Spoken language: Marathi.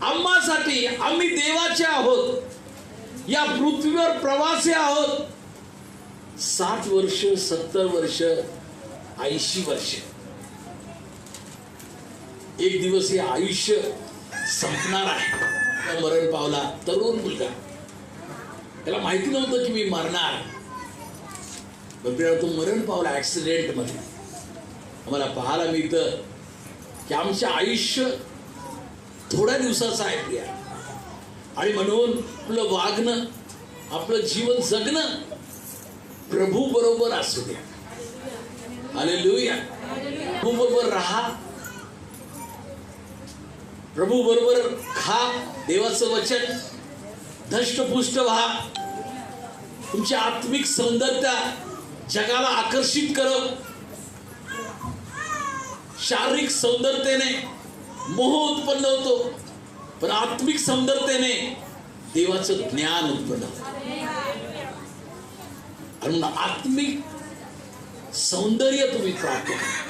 आम्हासाठी, आम्ही देवाचे आहोत, या पृथ्वीवर प्रवासी आहोत. 60 वर्ष, 70 वर्ष, 80 वर्ष, एक दिवस हे आयुष्य संपणार आहे. मरण पावला तरुण मुलगा, त्याला माहिती नव्हतं की मी मरणार, पण तो मरण पावला ऍक्सिडेंट मध्ये. आम्हाला पाहायला मिळतं की आमचं आयुष्य थोड्या दिवसाचं आहे प्रिया, आणि म्हणून आपलं वागणं, आपलं जीवन जगणं प्रभू बरोबर असू द्या. हालेलुया. प्रभू बरोबर राहा, प्रभू बरोबर खा देवाचं वचन, धष्टपुष्ट व्हा. तुमची आत्मिक सौंदर्यता जगाला आकर्षित कर. शारीरिक सौंदर्यतेने मोह उत्पन्न होतो, पण आत्मिक सौंदर्यतेने देवाचं ज्ञान उत्पन्न होतं. आणि आत्मिक सौंदर्य तुम्ही प्राप्त करा.